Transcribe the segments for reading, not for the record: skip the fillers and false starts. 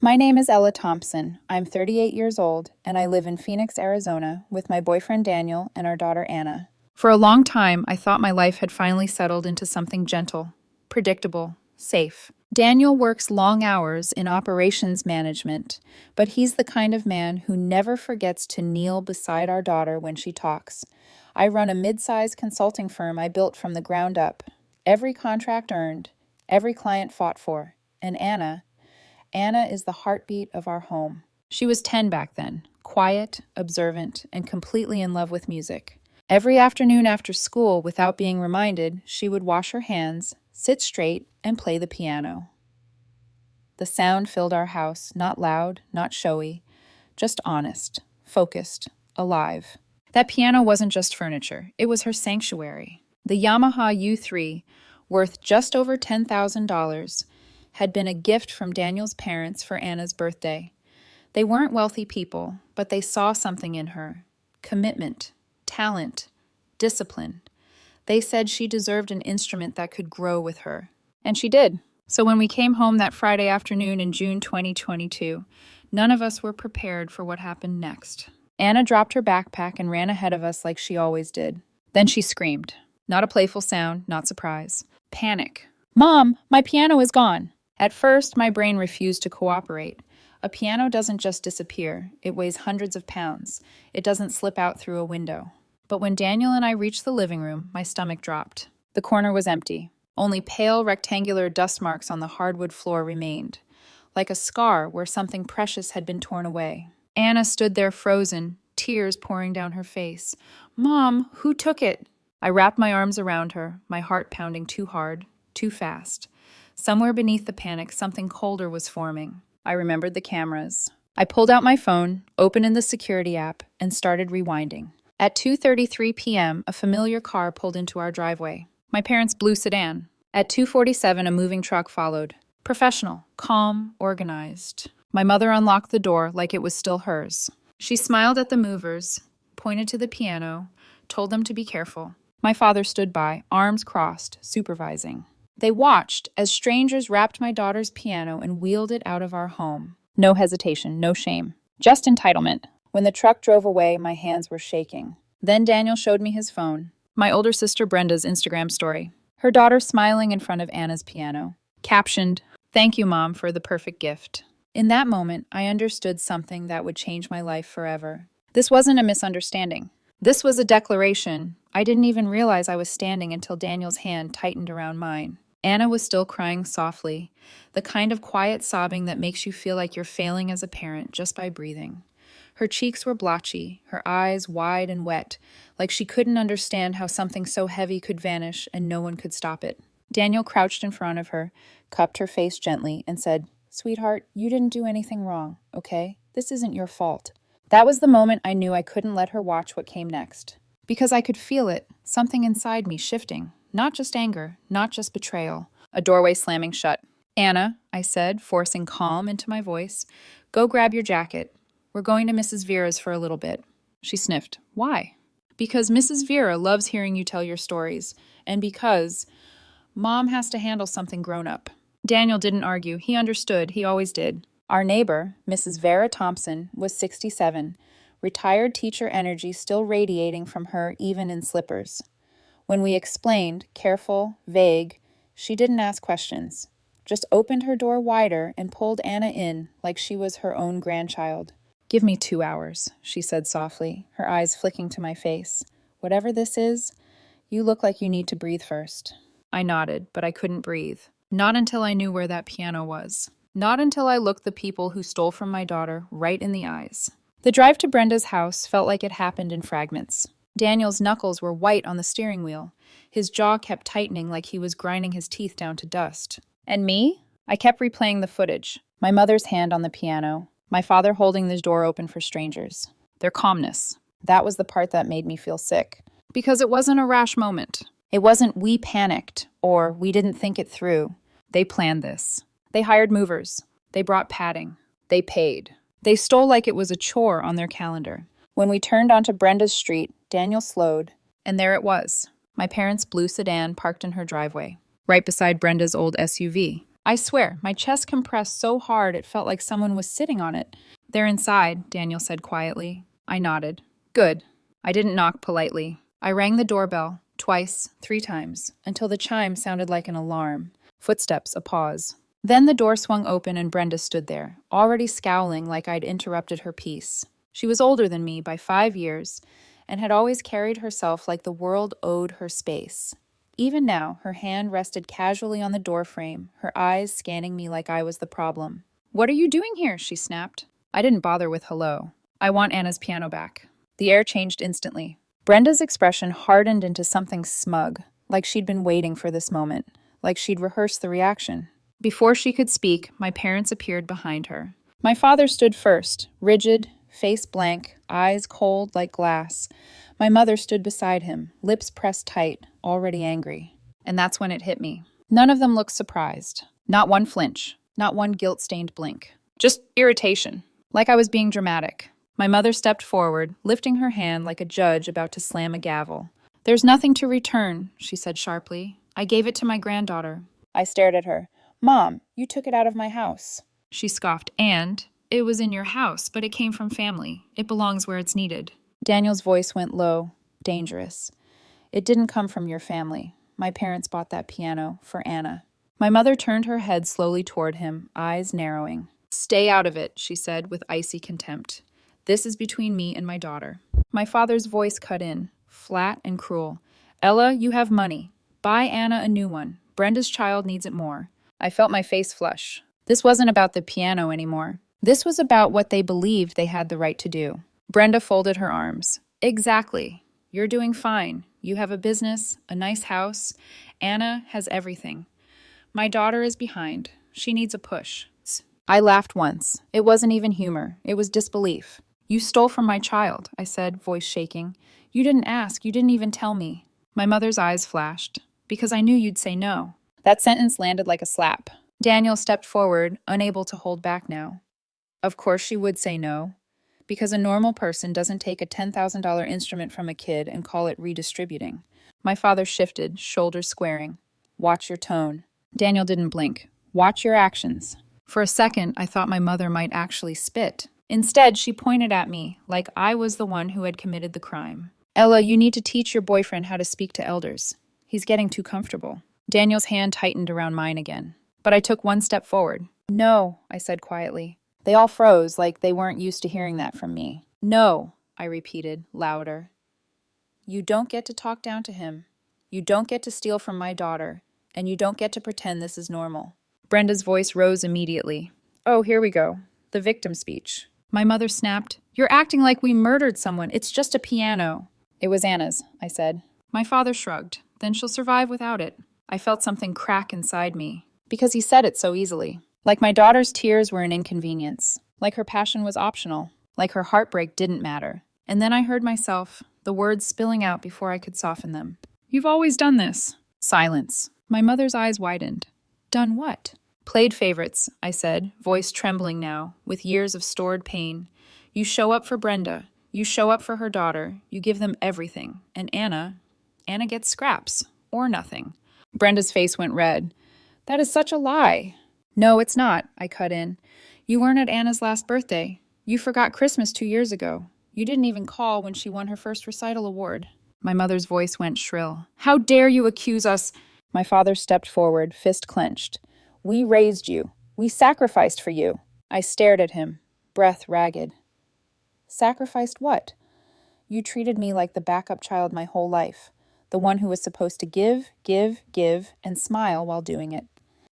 My name is Ella Thompson. I'm 38 years old, and I live in Phoenix, Arizona, with my boyfriend Daniel and our daughter Anna. For a long time, I thought my life had finally settled into something gentle, predictable, safe. Daniel works long hours in operations management, but he's the kind of man who never forgets to kneel beside our daughter when she talks. I run a mid-sized consulting firm I built from the ground up. Every contract earned, every client fought for, and Anna is the heartbeat of our home. She was 10 back then, quiet, observant, and completely in love with music. Every afternoon after school, without being reminded, she would wash her hands, sit straight, and play the piano. The sound filled our house, not loud, not showy, just honest, focused, alive. That piano wasn't just furniture, it was her sanctuary. The Yamaha U3, worth just over $10,000, had been a gift from Daniel's parents for Anna's birthday. They weren't wealthy people, but they saw something in her: commitment, talent, discipline. They said she deserved an instrument that could grow with her. And she did. So when we came home that Friday afternoon in June 2022, none of us were prepared for what happened next. Anna dropped her backpack and ran ahead of us like she always did. Then she screamed. Not a playful sound, not surprise. Panic. "Mom, my piano is gone!" At first, my brain refused to cooperate. A piano doesn't just disappear. It weighs hundreds of pounds. It doesn't slip out through a window. But when Daniel and I reached the living room, my stomach dropped. The corner was empty. Only pale, rectangular dust marks on the hardwood floor remained, like a scar where something precious had been torn away. Anna stood there frozen, tears pouring down her face. "Mom, who took it?" I wrapped my arms around her, my heart pounding too hard, too fast. Somewhere beneath the panic, something colder was forming. I remembered the cameras. I pulled out my phone, opened the security app, and started rewinding. At 2:33 p.m., a familiar car pulled into our driveway. My parents' blue sedan. At 2:47, a moving truck followed. Professional, calm, organized. My mother unlocked the door like it was still hers. She smiled at the movers, pointed to the piano, told them to be careful. My father stood by, arms crossed, supervising. They watched as strangers wrapped my daughter's piano and wheeled it out of our home. No hesitation, no shame. Just entitlement. When the truck drove away, my hands were shaking. Then Daniel showed me his phone. My older sister Brenda's Instagram story. Her daughter smiling in front of Anna's piano. Captioned, "Thank you, Mom, for the perfect gift." In that moment, I understood something that would change my life forever. This wasn't a misunderstanding. This was a declaration. I didn't even realize I was standing until Daniel's hand tightened around mine. Anna was still crying softly, the kind of quiet sobbing that makes you feel like you're failing as a parent just by breathing. Her cheeks were blotchy, her eyes wide and wet, like she couldn't understand how something so heavy could vanish and no one could stop it. Daniel crouched in front of her, cupped her face gently, and said, "Sweetheart, you didn't do anything wrong, okay? This isn't your fault." That was the moment I knew I couldn't let her watch what came next. Because I could feel it, something inside me shifting. Not just anger, not just betrayal. A doorway slamming shut. "Anna," I said, forcing calm into my voice, "go grab your jacket. We're going to Mrs. Vera's for a little bit." She sniffed. "Why?" "Because Mrs. Vera loves hearing you tell your stories, and because Mom has to handle something grown up." Daniel didn't argue. He understood. He always did. Our neighbor, Mrs. Vera Thompson, was 67, retired teacher energy still radiating from her even in slippers. When we explained, careful, vague, she didn't ask questions, just opened her door wider and pulled Anna in like she was her own grandchild. "Give me 2 hours," she said softly, her eyes flicking to my face. "Whatever this is, you look like you need to breathe first." I nodded, but I couldn't breathe. Not until I knew where that piano was. Not until I looked the people who stole from my daughter right in the eyes. The drive to Brenda's house felt like it happened in fragments. Daniel's knuckles were white on the steering wheel. His jaw kept tightening like he was grinding his teeth down to dust. And me? I kept replaying the footage. My mother's hand on the piano. My father holding the door open for strangers. Their calmness. That was the part that made me feel sick. Because it wasn't a rash moment. It wasn't "we panicked" or "we didn't think it through." They planned this. They hired movers. They brought padding. They paid. They stole like it was a chore on their calendar. When we turned onto Brenda's street, Daniel slowed, and there it was, my parents' blue sedan parked in her driveway, right beside Brenda's old SUV. I swear, my chest compressed so hard it felt like someone was sitting on it. They're inside, Daniel said quietly. I nodded. Good. I didn't knock politely. I rang the doorbell, twice, 3 times, until the chime sounded like an alarm. Footsteps, a pause. Then the door swung open and Brenda stood there, already scowling like I'd interrupted her peace. She was older than me by 5 years and had always carried herself like the world owed her space. Even now, her hand rested casually on the doorframe, her eyes scanning me like I was the problem. What are you doing here? She snapped. I didn't bother with hello. I want Anna's piano back. The air changed instantly. Brenda's expression hardened into something smug, like she'd been waiting for this moment, like she'd rehearsed the reaction. Before she could speak, my parents appeared behind her. My father stood first, rigid, face blank, eyes cold like glass. My mother stood beside him, lips pressed tight, already angry. And that's when it hit me. None of them looked surprised. Not one flinch, not one guilt-stained blink. Just irritation, like I was being dramatic. My mother stepped forward, lifting her hand like a judge about to slam a gavel. There's nothing to return, she said sharply. I gave it to my granddaughter. I stared at her. Mom, you took it out of my house. She scoffed. And it was in your house, but it came from family. It belongs where it's needed. Daniel's voice went low, dangerous. It didn't come from your family. My parents bought that piano for Anna. My mother turned her head slowly toward him, eyes narrowing. Stay out of it, she said with icy contempt. This is between me and my daughter. My father's voice cut in, flat and cruel. Ella, you have money. Buy Anna a new one. Brenda's child needs it more. I felt my face flush. This wasn't about the piano anymore. This was about what they believed they had the right to do. Brenda folded her arms. Exactly. You're doing fine. You have a business, a nice house. Anna has everything. My daughter is behind. She needs a push. I laughed once. It wasn't even humor. It was disbelief. You stole from my child, I said, voice shaking. You didn't ask. You didn't even tell me. My mother's eyes flashed. Because I knew you'd say no. That sentence landed like a slap. Daniel stepped forward, unable to hold back now. Of course she would say no. Because a normal person doesn't take a $10,000 instrument from a kid and call it redistributing. My father shifted, shoulders squaring. Watch your tone. Daniel didn't blink. Watch your actions. For a second, I thought my mother might actually spit. Instead, she pointed at me, like I was the one who had committed the crime. Ella, you need to teach your boyfriend how to speak to elders. He's getting too comfortable. Daniel's hand tightened around mine again. But I took one step forward. No, I said quietly. They all froze, like they weren't used to hearing that from me. No, I repeated, louder. You don't get to talk down to him. You don't get to steal from my daughter. And you don't get to pretend this is normal. Brenda's voice rose immediately. Oh, here we go. The victim speech. My mother snapped. You're acting like we murdered someone. It's just a piano. It was Anna's, I said. My father shrugged. Then she'll survive without it. I felt something crack inside me. Because he said it so easily. Like my daughter's tears were an inconvenience. Like her passion was optional. Like her heartbreak didn't matter. And then I heard myself, the words spilling out before I could soften them. You've always done this. Silence. My mother's eyes widened. Done what? Played favorites, I said, voice trembling now, with years of stored pain. You show up for Brenda. You show up for her daughter. You give them everything. And Anna gets scraps. Or nothing. Brenda's face went red. That is such a lie. No, it's not, I cut in. You weren't at Anna's last birthday. You forgot Christmas 2 years ago. You didn't even call when she won her first recital award. My mother's voice went shrill. How dare you accuse us? My father stepped forward, fist clenched. We raised you. We sacrificed for you. I stared at him, breath ragged. Sacrificed what? You treated me like the backup child my whole life. The one who was supposed to give, and smile while doing it.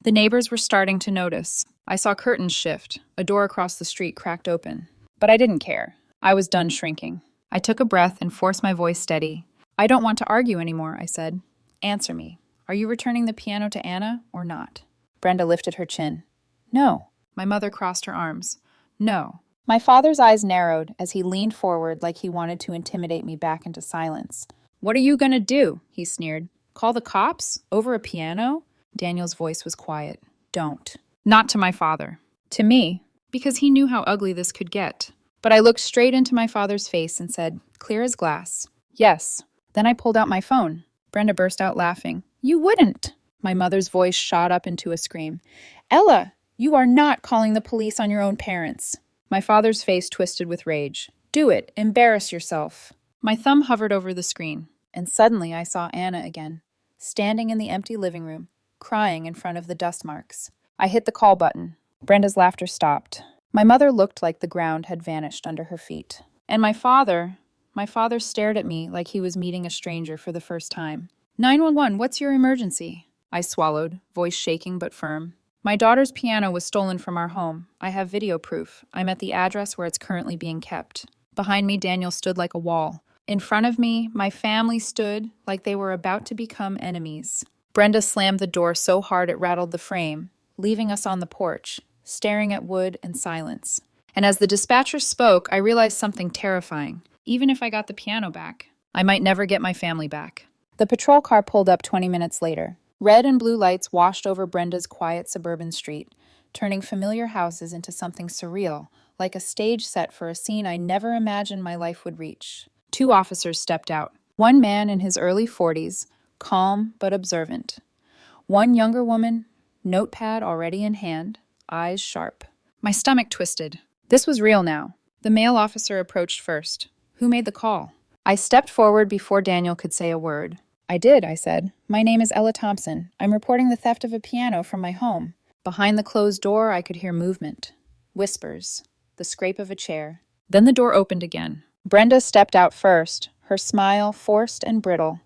The neighbors were starting to notice. I saw curtains shift. A door across the street cracked open. But I didn't care. I was done shrinking. I took a breath and forced my voice steady. I don't want to argue anymore, I said. Answer me. Are you returning the piano to Anna or not? Brenda lifted her chin. No. My mother crossed her arms. No. My father's eyes narrowed as he leaned forward like he wanted to intimidate me back into silence. What are you going to do? He sneered. Call the cops? Over a piano? Daniel's voice was quiet. Don't. Not to my father. To me, because he knew how ugly this could get. But I looked straight into my father's face and said, clear as glass, yes. Then I pulled out my phone. Brenda burst out laughing. You wouldn't. My mother's voice shot up into a scream. Ella, you are not calling the police on your own parents. My father's face twisted with rage. Do it. Embarrass yourself. My thumb hovered over the screen, and suddenly I saw Anna again, standing in the empty living room, crying in front of the dust marks. I hit the call button. Brenda's laughter stopped. My mother looked like the ground had vanished under her feet. And my father stared at me like he was meeting a stranger for the first time. 911, what's your emergency? I swallowed, voice shaking but firm. My daughter's piano was stolen from our home. I have video proof. I'm at the address where it's currently being kept. Behind me, Daniel stood like a wall. In front of me, my family stood like they were about to become enemies. Brenda slammed the door so hard it rattled the frame, leaving us on the porch, staring at wood and silence. And as the dispatcher spoke, I realized something terrifying. Even if I got the piano back, I might never get my family back. The patrol car pulled up 20 minutes later. Red and blue lights washed over Brenda's quiet suburban street, turning familiar houses into something surreal, like a stage set for a scene I never imagined my life would reach. 2 officers stepped out. One man in his early 40s, calm but observant. One younger woman, notepad already in hand, eyes sharp. My stomach twisted. This was real now. The male officer approached first. Who made the call? I stepped forward before Daniel could say a word. I did, I said. My name is Ella Thompson. I'm reporting the theft of a piano from my home. Behind the closed door, I could hear movement. Whispers. The scrape of a chair. Then the door opened again. Brenda stepped out first, her smile forced and brittle.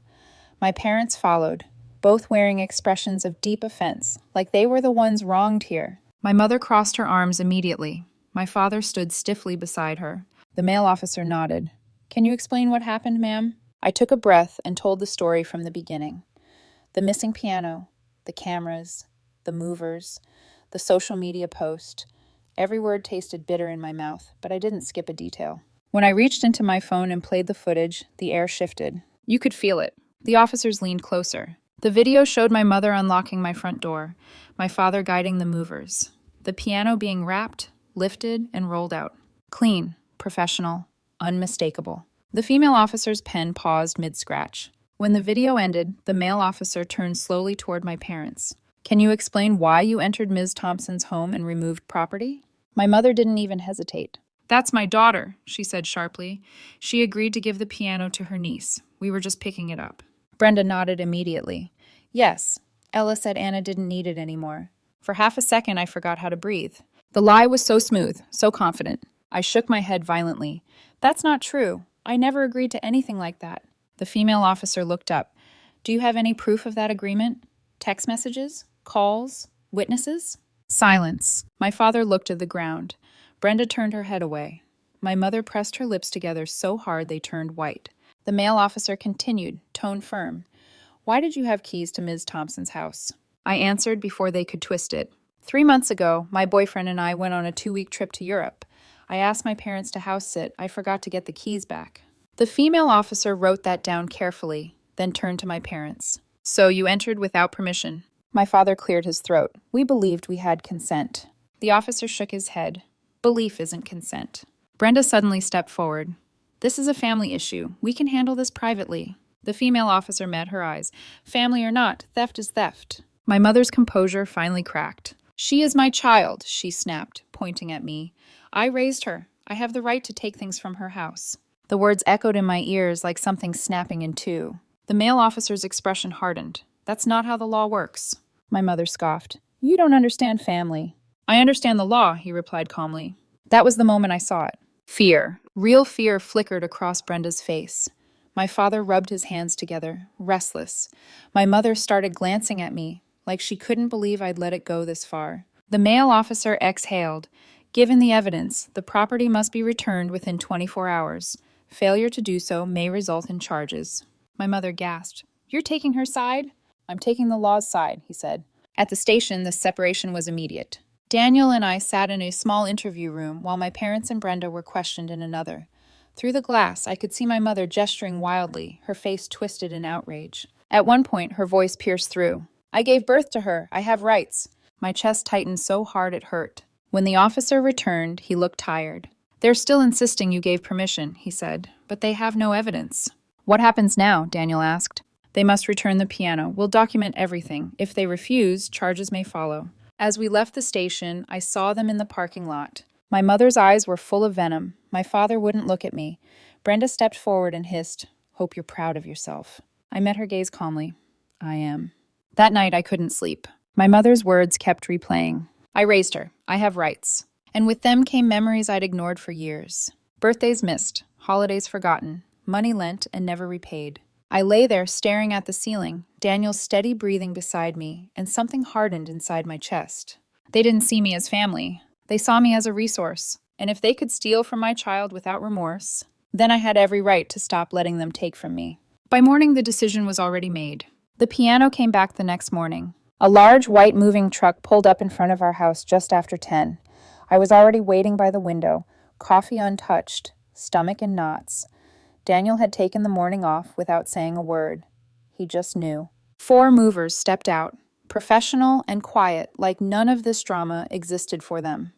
My parents followed, both wearing expressions of deep offense, like they were the ones wronged here. My mother crossed her arms immediately. My father stood stiffly beside her. The male officer nodded. Can you explain what happened, ma'am? I took a breath and told the story from the beginning. The missing piano, the cameras, the movers, the social media post. Every word tasted bitter in my mouth, but I didn't skip a detail. When I reached into my phone and played the footage, the air shifted. You could feel it. The officers leaned closer. The video showed my mother unlocking my front door, my father guiding the movers. The piano being wrapped, lifted, and rolled out. Clean, professional, unmistakable. The female officer's pen paused mid-scratch. When the video ended, the male officer turned slowly toward my parents. Can you explain why you entered Ms. Thompson's home and removed property? My mother didn't even hesitate. That's my daughter, she said sharply. She agreed to give the piano to her niece. We were just picking it up. Brenda nodded immediately. Yes, Ella said Anna didn't need it anymore. For half a second, I forgot how to breathe. The lie was so smooth, so confident. I shook my head violently. That's not true. I never agreed to anything like that. The female officer looked up. Do you have any proof of that agreement? Text messages? Calls? Witnesses? Silence. My father looked at the ground. Brenda turned her head away. My mother pressed her lips together so hard they turned white. The male officer continued, tone firm. Why did you have keys to Ms. Thompson's house? I answered before they could twist it. 3 months ago, my boyfriend and I went on a 2-week trip to Europe. I asked my parents to house sit. I forgot to get the keys back. The female officer wrote that down carefully, then turned to my parents. So you entered without permission? My father cleared his throat. We believed we had consent. The officer shook his head. Belief isn't consent. Brenda suddenly stepped forward. This is a family issue. We can handle this privately. The female officer met her eyes. Family or not, theft is theft. My mother's composure finally cracked. She is my child, she snapped, pointing at me. I raised her. I have the right to take things from her house. The words echoed in my ears like something snapping in two. The male officer's expression hardened. That's not how the law works. My mother scoffed. You don't understand family. I understand the law, he replied calmly. That was the moment I saw it. Fear. Real fear flickered across Brenda's face. My father rubbed his hands together, restless. My mother started glancing at me, like she couldn't believe I'd let it go this far. The male officer exhaled. Given the evidence, the property must be returned within 24 hours. Failure to do so may result in charges. My mother gasped. You're taking her side? I'm taking the law's side, he said. At the station, the separation was immediate. Daniel and I sat in a small interview room while my parents and Brenda were questioned in another. Through the glass, I could see my mother gesturing wildly, her face twisted in outrage. At one point, her voice pierced through. I gave birth to her. I have rights. My chest tightened so hard it hurt. When the officer returned, he looked tired. They're still insisting you gave permission, he said, but they have no evidence. What happens now? Daniel asked. They must return the piano. We'll document everything. If they refuse, charges may follow. As we left the station, I saw them in the parking lot. My mother's eyes were full of venom. My father wouldn't look at me. Brenda stepped forward and hissed, "Hope you're proud of yourself." I met her gaze calmly. I am. That night, I couldn't sleep. My mother's words kept replaying. I raised her. I have rights. And with them came memories I'd ignored for years. Birthdays missed, holidays forgotten, money lent and never repaid. I lay there staring at the ceiling, Daniel's steady breathing beside me, and something hardened inside my chest. They didn't see me as family. They saw me as a resource. And if they could steal from my child without remorse, then I had every right to stop letting them take from me. By morning, the decision was already made. The piano came back the next morning. A large white moving truck pulled up in front of our house just after 10. I was already waiting by the window, coffee untouched, stomach in knots. Daniel had taken the morning off without saying a word. He just knew. 4 movers stepped out, professional and quiet, like none of this drama existed for them.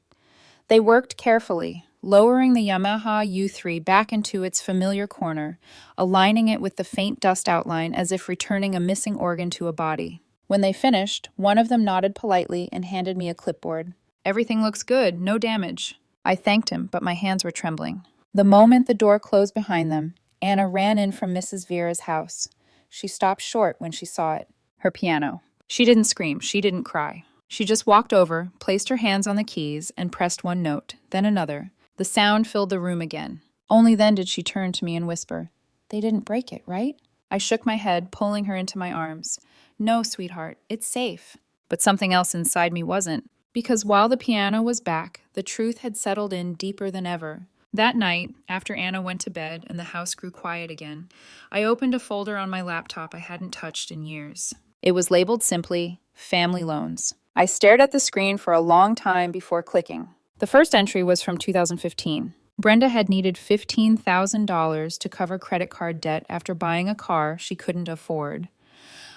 They worked carefully, lowering the Yamaha U3 back into its familiar corner, aligning it with the faint dust outline as if returning a missing organ to a body. When they finished, one of them nodded politely and handed me a clipboard. "Everything looks good, no damage." I thanked him, but my hands were trembling. The moment the door closed behind them, Anna ran in from Mrs. Vera's house. She stopped short when she saw it. Her piano. She didn't scream, she didn't cry. She just walked over, placed her hands on the keys, and pressed one note, then another. The sound filled the room again. Only then did she turn to me and whisper, "They didn't break it, right?" I shook my head, pulling her into my arms. "No, sweetheart, it's safe." But something else inside me wasn't. Because while the piano was back, the truth had settled in deeper than ever. That night, after Anna went to bed and the house grew quiet again, I opened a folder on my laptop I hadn't touched in years. It was labeled simply, Family Loans. I stared at the screen for a long time before clicking. The first entry was from 2015. Brenda had needed $15,000 to cover credit card debt after buying a car she couldn't afford.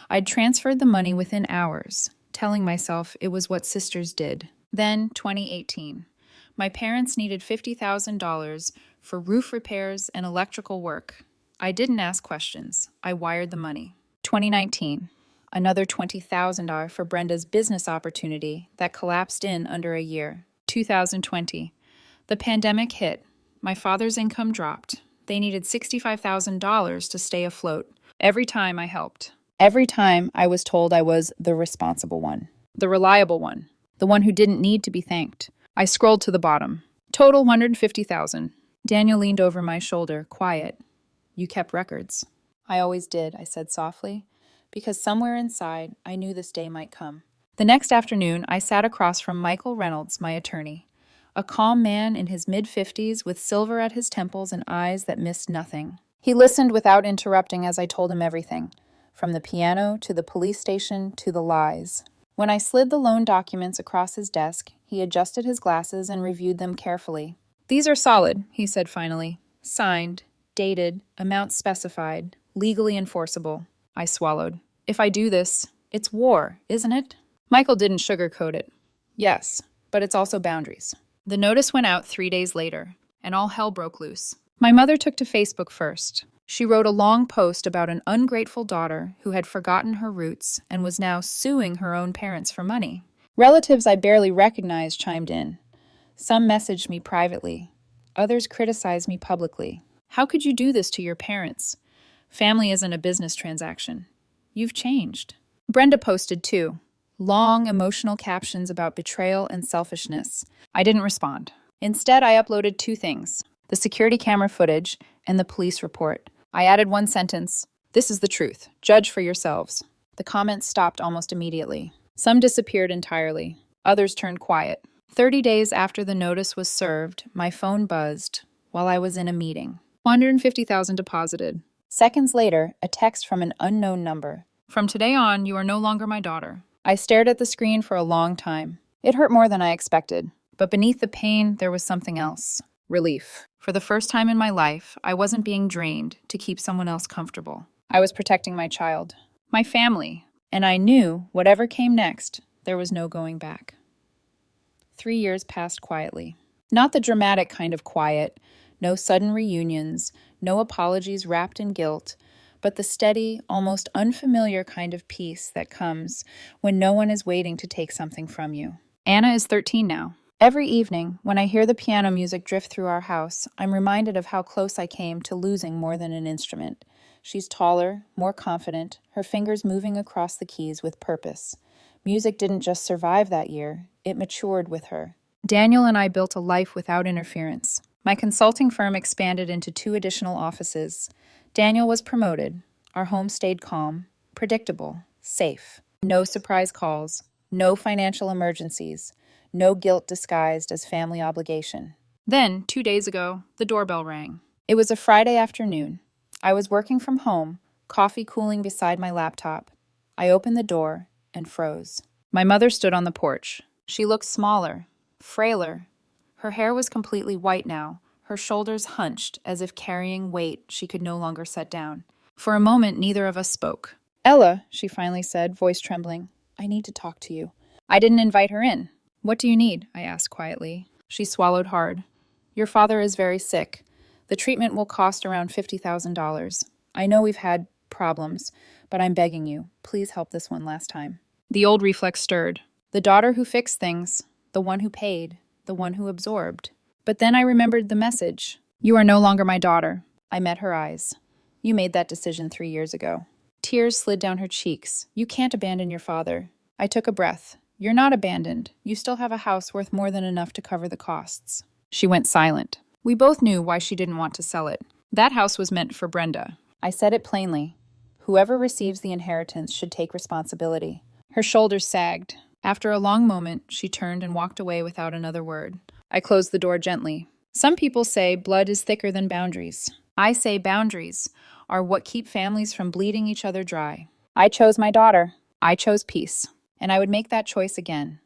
I'd transferred the money within hours, telling myself it was what sisters did. Then, 2018. My parents needed $50,000 for roof repairs and electrical work. I didn't ask questions. I wired the money. 2019. Another $20,000 for Brenda's business opportunity that collapsed in under a year. 2020. The pandemic hit. My father's income dropped. They needed $65,000 to stay afloat. Every time I helped. Every time I was told I was the responsible one. The reliable one. The one who didn't need to be thanked. I scrolled to the bottom. Total $150,000. Daniel leaned over my shoulder, quiet. "You kept records." "I always did," I said softly, because somewhere inside I knew this day might come. The next afternoon, I sat across from Michael Reynolds, my attorney, a calm man in his mid-50s with silver at his temples and eyes that missed nothing. He listened without interrupting as I told him everything, from the piano to the police station to the lies. When I slid the loan documents across his desk, he adjusted his glasses and reviewed them carefully. "These are solid," he said finally. "Signed, dated, amounts specified, legally enforceable." I swallowed. "If I do this, it's war, isn't it?" Michael didn't sugarcoat it. "Yes, but it's also boundaries." The notice went out 3 days later, and all hell broke loose. My mother took to Facebook first. She wrote a long post about an ungrateful daughter who had forgotten her roots and was now suing her own parents for money. Relatives I barely recognized chimed in. Some messaged me privately. Others criticized me publicly. "How could you do this to your parents? Family isn't a business transaction. You've changed." Brenda posted too. Long, emotional captions about betrayal and selfishness. I didn't respond. Instead, I uploaded 2 things: the security camera footage and the police report. I added one sentence: "This is the truth. Judge for yourselves." The comments stopped almost immediately. Some disappeared entirely. Others turned quiet. 30 days after the notice was served, my phone buzzed while I was in a meeting. $150,000 deposited. Seconds later, a text from an unknown number. "From today on, you are no longer my daughter." I stared at the screen for a long time. It hurt more than I expected. But beneath the pain, there was something else. Relief. For the first time in my life, I wasn't being drained to keep someone else comfortable. I was protecting my child, my family, and I knew whatever came next, there was no going back. 3 years passed quietly. Not the dramatic kind of quiet, no sudden reunions, no apologies wrapped in guilt, but the steady, almost unfamiliar kind of peace that comes when no one is waiting to take something from you. Anna is 13 now. Every evening, when I hear the piano music drift through our house, I'm reminded of how close I came to losing more than an instrument. She's taller, more confident, her fingers moving across the keys with purpose. Music didn't just survive that year, it matured with her. Daniel and I built a life without interference. My consulting firm expanded into 2 additional offices. Daniel was promoted. Our home stayed calm, predictable, safe. No surprise calls, no financial emergencies, no guilt disguised as family obligation. Then, 2 days ago, the doorbell rang. It was a Friday afternoon. I was working from home, coffee cooling beside my laptop. I opened the door and froze. My mother stood on the porch. She looked smaller, frailer. Her hair was completely white now, her shoulders hunched as if carrying weight she could no longer set down. For a moment, neither of us spoke. "Ella," she finally said, voice trembling, "I need to talk to you." I didn't invite her in. "What do you need?" I asked quietly. She swallowed hard. "Your father is very sick. The treatment will cost around $50,000. I know we've had problems, but I'm begging you, please help this one last time." The old reflex stirred. The daughter who fixed things, the one who paid, the one who absorbed. But then I remembered the message. "You are no longer my daughter." I met her eyes. "You made that decision 3 years ago." Tears slid down her cheeks. "You can't abandon your father." I took a breath. "You're not abandoned. You still have a house worth more than enough to cover the costs." She went silent. We both knew why she didn't want to sell it. That house was meant for Brenda. I said it plainly. Whoever receives the inheritance should take responsibility. Her shoulders sagged. After a long moment, she turned and walked away without another word. I closed the door gently. Some people say blood is thicker than boundaries. I say boundaries are what keep families from bleeding each other dry. I chose my daughter. I chose peace. And I would make that choice again.